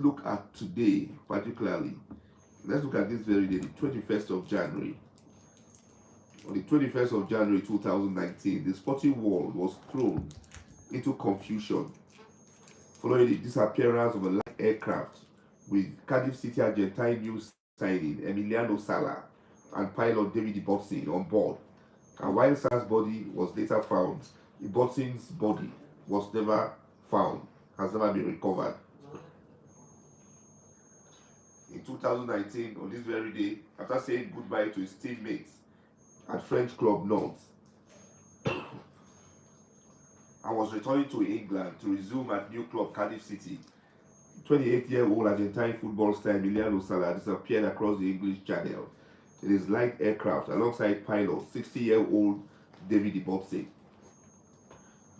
look at today, particularly. Let's look at this very day, the 21st of January. On the 21st of January 2019, the sporting world was thrown into confusion following the disappearance of a light aircraft with Cardiff City Argentine news signing Emiliano Sala and pilot David Botsing on board. And while Sala's body was later found, the Botsing's body was never found, has never been recovered. In 2019, on this very day, after saying goodbye to his teammates at French club Nantes, and was returning to England to resume at new club Cardiff City, 28-year-old Argentine football star Emiliano Sala disappeared across the English Channel in his light aircraft alongside pilot 60-year-old David Botsing.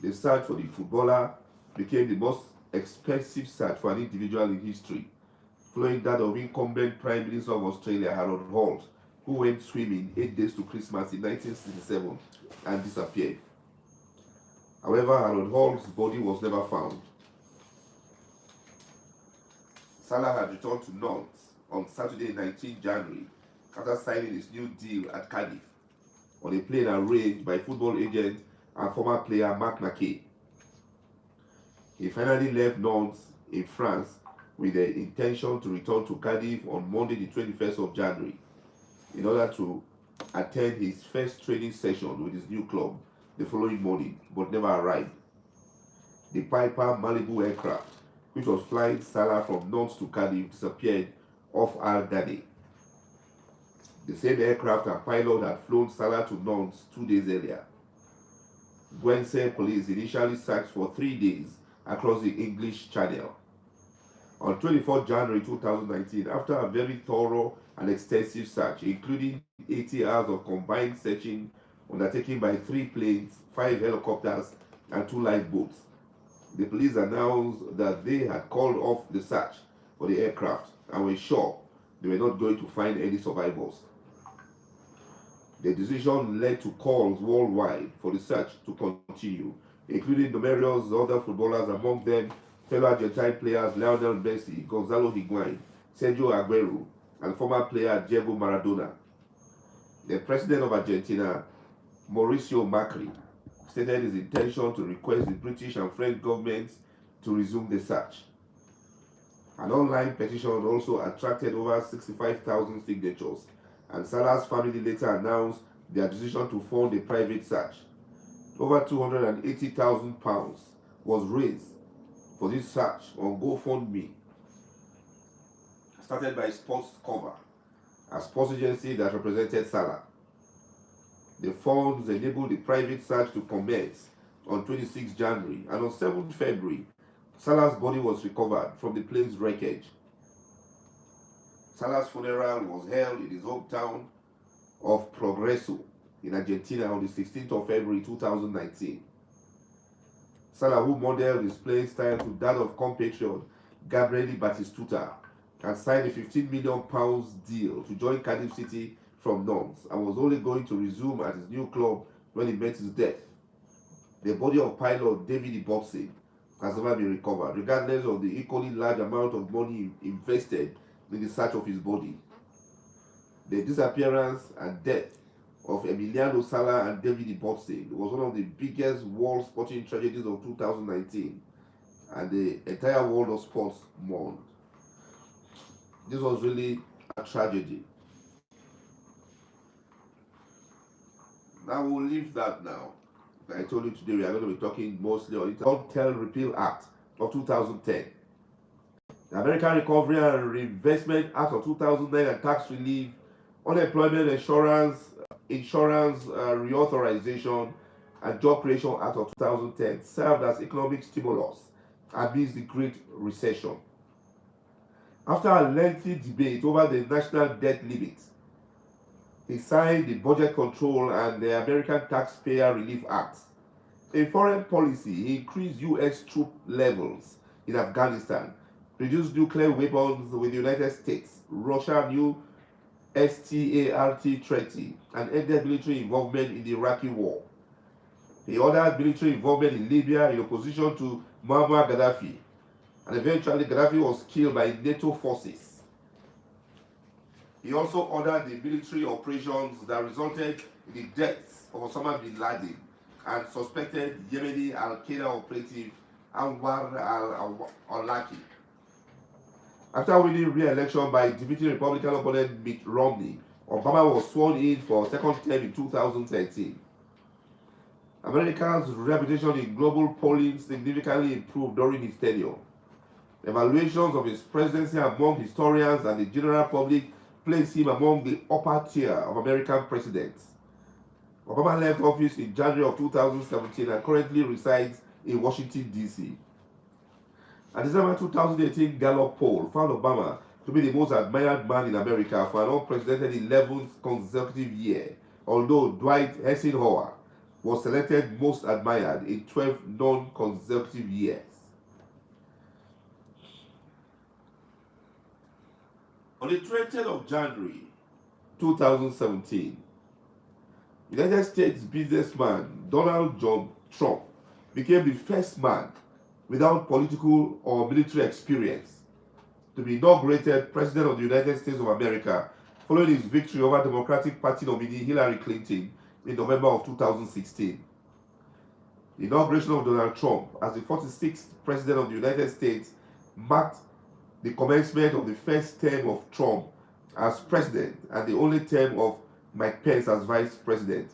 The search for the footballer became the most expensive search for an individual in history, following that of incumbent Prime Minister of Australia Harold Holt, who went swimming 8 days to Christmas in 1967 and disappeared. However, Harold Holt's body was never found. Salah had returned to Nantes on Saturday, 19 January, after signing his new deal at Cardiff on a plane arranged by football agent and former player Marc Naquet. He finally left Nantes in France with the intention to return to Cardiff on Monday, the 21st of January, in order to attend his first training session with his new club the following morning, but never arrived. The Piper Malibu aircraft, which was flying Salah from Nantes to Cardiff, disappeared off Al Dani. The same aircraft and pilot had flown Salah to Nantes 2 days earlier. Guernsey police initially searched for 3 days across the English Channel. On 24 January 2019, after a very thorough and extensive search, including 80 hours of combined searching undertaken by 3 planes, 5 helicopters, and 2 lifeboats, the police announced that they had called off the search for the aircraft and were sure they were not going to find any survivors. The decision led to calls worldwide for the search to continue, including numerous other footballers, among them fellow Argentine players Lionel Messi, Gonzalo Higuain, Sergio Aguero, and former player Diego Maradona. The president of Argentina, Mauricio Macri, stated his intention to request the British and French governments to resume the search. An online petition also attracted over 65,000 signatures, and Salah's family later announced their decision to fund a private search. Over £280,000 was raised for this search on GoFundMe, started by Sports Cover, a sports agency that represented Salah. The funds enabled the private search to commence on 26 January, and on 7 February, Salah's body was recovered from the plane's wreckage. Salah's funeral was held in his hometown of Progreso in Argentina on the 16th of February 2019. Salah, who modeled his playing style to that of compatriot Gabriel Batistuta, had signed a £15 million deal to join Cardiff City from Nantes and was only going to resume at his new club when he met his death. The body of pilot David Botsing has never been recovered, regardless of the equally large amount of money invested in the search of his body. The disappearance and death of Emiliano Sala and David Botsing was one of the biggest world sporting tragedies of 2019, and the entire world of sports mourned. This was really a tragedy. Now we'll leave that now. I told you today we are going to be talking mostly on the Cartel Repeal Act of 2010, the American Recovery and Reinvestment Act of 2009, and Tax Relief, Unemployment Insurance Reauthorization, and Job Creation Act of 2010 served as economic stimulus amidst the Great Recession. After a lengthy debate over the national debt limit, he signed the Budget Control and the American Taxpayer Relief Act. In foreign policy, he increased U.S. troop levels in Afghanistan, reduced nuclear weapons with the United States, Russia new START treaty, and ended military involvement in the Iraqi war. He ordered military involvement in Libya in opposition to Muammar Gaddafi, and eventually Gaddafi was killed by NATO forces. He also ordered the military operations that resulted in the deaths of Osama bin Laden and suspected Yemeni al-Qaeda operative Anwar al-Awlaki. After winning re-election by defeating Republican opponent Mitt Romney, Obama was sworn in for a second term in 2013. America's reputation in global polling significantly improved during his tenure. Evaluations of his presidency among historians and the general public place him among the upper tier of American presidents. Obama left office in January of 2017 and currently resides in Washington, D.C. A December 2018 Gallup poll found Obama to be the most admired man in America for an unprecedented 11th consecutive year, although Dwight Eisenhower was selected most admired in 12 non-consecutive years. On the 20th of January 2017, United States businessman Donald John Trump became the first man without political or military experience to be inaugurated President of the United States of America following his victory over Democratic Party nominee Hillary Clinton in November of 2016. The inauguration of Donald Trump as the 46th President of the United States marked the commencement of the first term of Trump as President and the only term of Mike Pence as Vice President.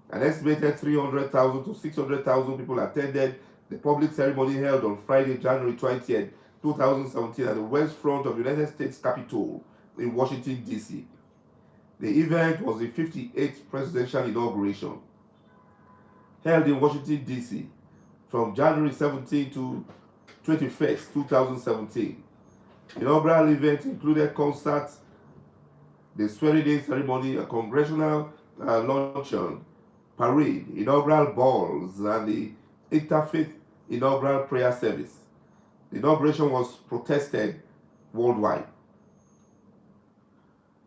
An estimated 300,000 to 600,000 people attended the public ceremony held on Friday, January 20th, 2017 at the West Front of the United States Capitol in Washington, D.C. The event was the 58th presidential inauguration, held in Washington, D.C. from January 17 to 21st, 2017. The inaugural event included concerts, the swearing-in ceremony, a congressional luncheon, parade, inaugural balls, and the interfaith inaugural prayer service. The inauguration was protested worldwide.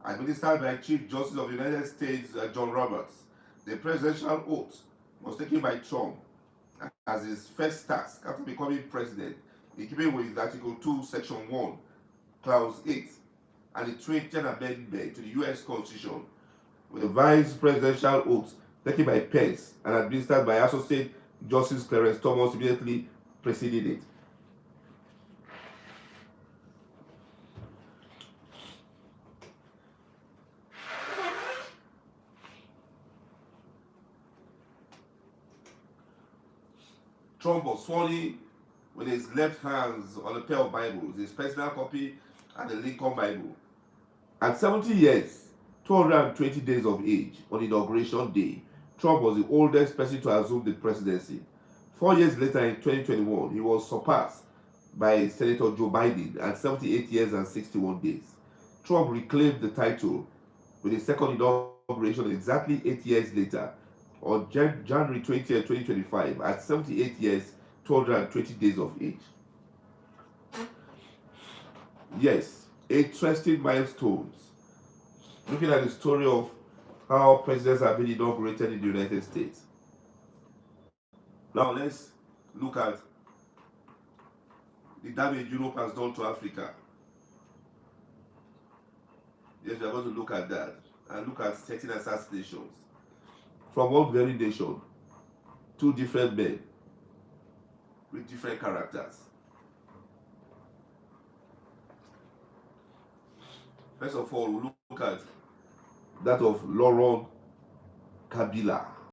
Administered by Chief Justice of the United States John Roberts, the presidential oath was taken by Trump as his first task after becoming president, in keeping with Article 2, Section 1, Clause 8, and the 20th Amendment to the U.S. Constitution, with the vice presidential oath taken by Pence and administered by Associate Justice Clarence Thomas immediately preceding it. Trump was sworn in with his left hands on a pair of Bibles, his personal copy and the Lincoln Bible. At 70 years, 220 days of age, on Inauguration Day, Trump was the oldest person to assume the presidency. 4 years later, in 2021, he was surpassed by Senator Joe Biden at 78 years and 61 days. Trump reclaimed the title with his second inauguration exactly 8 years later, on January 20th, 2025, at 78 years, 220 days of age. Yes, interesting milestones. Looking at the story of how presidents have been inaugurated in the United States. Now let's look at the damage Europe has done to Africa. Yes, we are going to look at that and look at certain assassinations from one very nation, two different men with different characters. First of all, we'll look at that of Laurent Kabila.